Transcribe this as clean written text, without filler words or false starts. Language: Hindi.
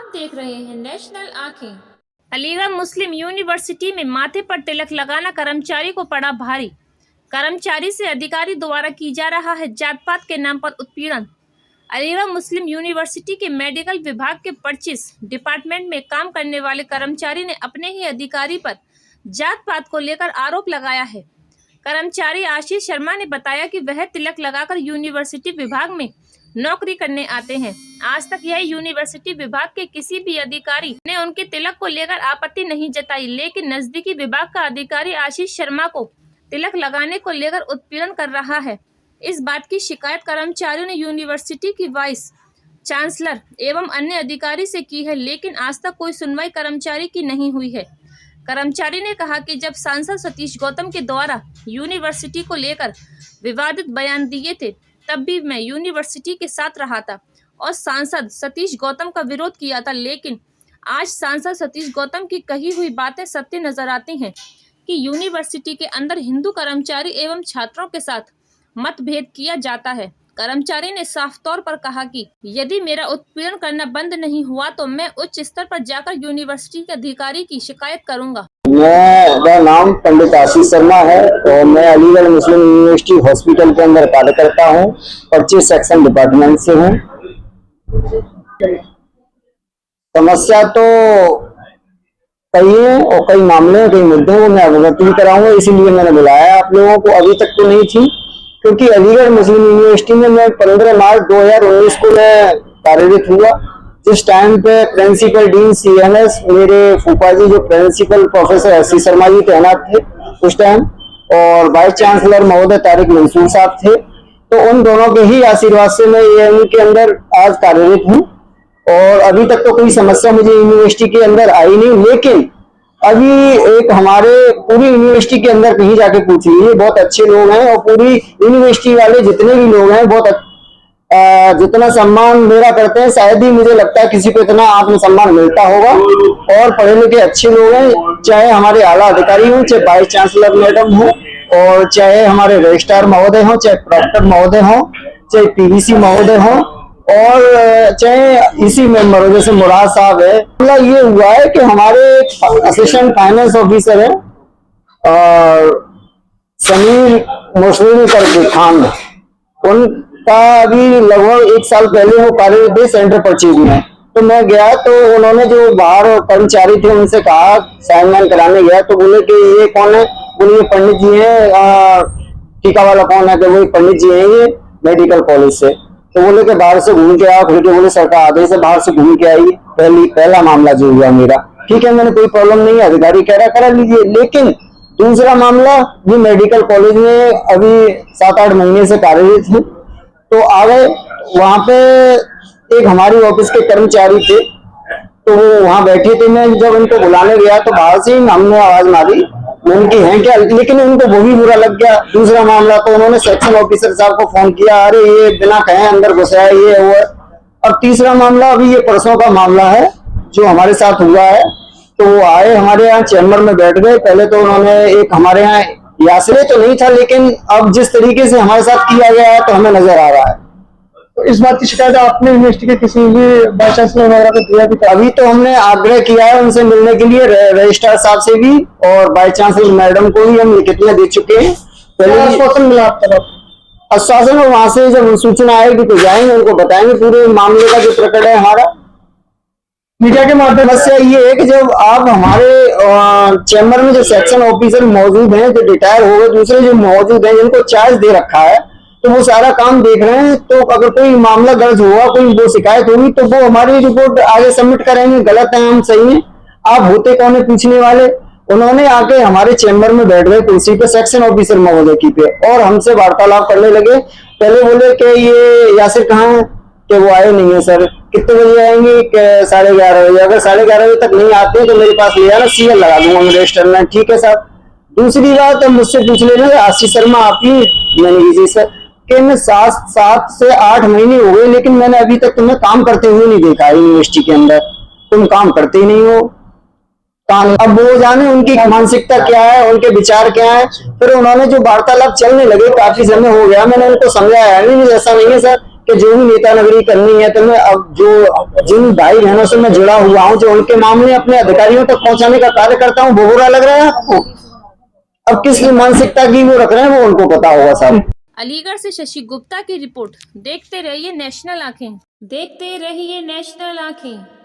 आप देख रहे हैं नेशनल आंखें। अलीगढ़ मुस्लिम यूनिवर्सिटी में माथे पर तिलक लगाना कर्मचारी को पड़ा भारी। कर्मचारी से अधिकारी द्वारा की जा रहा है जात पात के नाम पर उत्पीड़न। अलीगढ़ मुस्लिम यूनिवर्सिटी के मेडिकल विभाग के 25 डिपार्टमेंट में काम करने वाले कर्मचारी ने अपने ही अधिकारी पर जात पात को लेकर आरोप लगाया है। कर्मचारी आशीष शर्मा ने बताया कि वह तिलक लगाकर यूनिवर्सिटी विभाग में नौकरी करने आते हैं। आज तक यह यूनिवर्सिटी विभाग के किसी भी अधिकारी ने उनके तिलक को लेकर आपत्ति नहीं जताई, लेकिन नजदीकी विभाग का अधिकारी आशीष शर्मा को तिलक लगाने को लेकर उत्पीड़न कर रहा है। इस बात की शिकायत कर्मचारियों ने यूनिवर्सिटी की वाइस चांसलर एवं अन्य अधिकारी से की है, लेकिन आज तक कोई सुनवाई कर्मचारी की नहीं हुई है। कर्मचारी ने कहा कि जब सांसद सतीश गौतम के द्वारा यूनिवर्सिटी को लेकर विवादित बयान दिए थे, तब भी मैं यूनिवर्सिटी के साथ रहा था और सांसद सतीश गौतम का विरोध किया था, लेकिन आज सांसद सतीश गौतम की कही हुई बातें सत्य नजर आती हैं कि यूनिवर्सिटी के अंदर हिंदू कर्मचारी एवं छात्रों के साथ मतभेद किया जाता है। कर्मचारी ने साफ तौर पर कहा कि यदि मेरा उत्पीड़न करना बंद नहीं हुआ तो मैं उच्च स्तर पर जाकर यूनिवर्सिटी के अधिकारी की शिकायत करूंगा। मेरा नाम पंडित आशीष शर्मा है और मैं अलीगढ़ मुस्लिम यूनिवर्सिटी हॉस्पिटल के अंदर कार्य करता हूँ। 25 सेक्शन डिपार्टमेंट से हूँ। समस्या तो कई है और कई मामले कई मुद्दों को मैं अवगत भी कराऊंगा, इसीलिए मैंने बुलाया आप लोगों को। अभी तक तो नहीं थी, क्योंकि अलीगढ़ मुस्लिम यूनिवर्सिटी में मैं 15 मार्च 2019 को मैं कार्यरत हुआ। जिस टाइम पे प्रिंसिपल डीन CNS मेरे फूफा जी जो प्रिंसिपल प्रोफेसर आशीष शर्मा जी तैनात थे उस टाइम, और वाइस चांसलर महोदय तारिक मंसूर साहब थे, तो उन दोनों के ही आशीर्वाद से मैं उनके अंदर आज कार्यरत हूँ। और अभी तक तो कोई समस्या मुझे यूनिवर्सिटी के अंदर आई नहीं, लेकिन अभी एक हमारे पूरी यूनिवर्सिटी के अंदर कहीं जाके पूछ लीजिए, बहुत अच्छे लोग हैं और पूरी यूनिवर्सिटी वाले जितने भी लोग हैं बहुत जितना सम्मान मेरा करते हैं, शायद ही मुझे लगता है किसी को इतना आत्मसम्मान मिलता होगा। और पढ़े लिखे अच्छे लोग हैं, चाहे हमारे आला अधिकारी हों, चाहे वाइस चांसलर मैडम हो, और चाहे हमारे रजिस्ट्रार महोदय हों, चाहे प्रोक्टर महोदय हों, चाहे PVC महोदय हों, और चाहे इसी मेंबर जैसे मुराद साहब है। मतलब ये हुआ है कि हमारे असिस्टेंट फाइनेंस ऑफिसर है समीर मुस्लिम करके खान, उनका अभी लगभग 1 साल पहले वो कार्यरत सेंटर परचेज में। तो मैं गया तो उन्होंने जो बाहर कर्मचारी थे उनसे कहा, साइन वाइन कराने गया तो बोले कि ये कौन है? बोले ये पंडित जी है। टीका वाला कौन है? कि वो पंडित जी है ये मेडिकल कॉलेज से। तो बोले कि बाहर से घूम के आओ, फिर के बोले सरकार आदेश से बाहर से घूम के आई। पहला मामला जो हुआ मेरा, ठीक है, मैंने कोई प्रॉब्लम नहीं है, अधिकारी कह रहा करा लीजिए। लेकिन दूसरा मामला, ये मेडिकल कॉलेज में अभी 7-8 महीने से कार्यरत हूँ, तो आ गए वहां पे एक हमारी ऑफिस के कर्मचारी थे, तो वो वहां बैठे थे। मैं जब उनको बुलाने गया तो बाहर से हमने आवाज मारी उनकी है क्या, लेकिन उनको वो भी बुरा लग गया। दूसरा मामला तो उन्होंने सेक्शन ऑफिसर साहब को फोन किया, अरे ये बिना कहे अंदर घुसा है, ये हुआ। और तीसरा मामला अभी ये परसों का मामला है जो हमारे साथ हुआ है। तो वो आए हमारे यहाँ चैम्बर में बैठ गए। पहले तो उन्होंने एक हमारे यहाँ यासरे तो नहीं था, लेकिन अब जिस तरीके से हमारे साथ किया गया है तो हमें नजर आ रहा है। तो इस बात की शिकायत आपने यूनिवर्सिटी के किसी भी वाइस चांसलर वगैरह को दिया भी? अभी तो हमने आग्रह किया है उनसे मिलने के लिए, रजिस्ट्रार साहब से भी और वाइस चांसलर मैडम को भी हम लिखित में दे चुके हैं। पहले आश्वासन मिला आप तरफ? आश्वासन, और वहां से जब सूचना आएगी तो जाएंगे, उनको बताएंगे पूरे मामले का जो प्रकट है हमारा मीडिया के माध्यम समस्या ये है कि जब आप हमारे चैम्बर में जो सेक्शन ऑफिसर मौजूद हैं, जो रिटायर हो गए, दूसरे जो मौजूद हैं जिनको चार्ज दे रखा है, तो वो सारा काम देख रहे हैं। तो अगर कोई मामला दर्ज हुआ, कोई वो शिकायत होगी, तो वो हमारी रिपोर्ट आगे सबमिट करेंगे। गलत है हम सही है, आप होते कौन है पूछने वाले। उन्होंने आके हमारे चैम्बर में बैठ गए कुर्सी पे, सेक्शन ऑफिसर महोदय की पे, और हमसे वार्तालाप करने लगे। पहले बोले कि ये यासिर कहाँ है, कि वो आए नहीं है सर। कितने बजे आएंगे? 11:30 बजे। अगर 11:30 बजे तक नहीं आते तो मेरे पास ले आना, CL लगा दूंगा मैं रजिस्टर में। ठीक है साहब। दूसरी बात मुझसे पूछ लेना, आशीष शर्मा आप ही? मैंने जी सर, कि मैं 7 से 8 महीने हो गए, लेकिन मैंने अभी तक तुम्हें काम करते हुए नहीं देखा यूनिवर्सिटी के अंदर। तुम काम करते ही नहीं हो काम। अब वो जाने उनकी मानसिकता क्या है, उनके विचार क्या है। फिर उन्होंने जो वार्तालाप चलने लगे, काफी समय हो गया, मैंने उनको समझाया नहीं ऐसा नहीं है सर कि जो भी नेता नगरी करनी है तो मैं अब जो जिन भाई बहनों से मैं जुड़ा हुआ हूँ, जो उनके मामले अपने अधिकारियों तक पहुंचाने का कार्य करता हूँ, वो बुरा लग रहा है आपको? अब किस मानसिकता की वो रख रहे हैं वो उनको पता होगा साहब। अलीगढ़ से शशि गुप्ता की रिपोर्ट। देखते रहिए नेशनल आंखें। देखते रहिए नेशनल आंखें।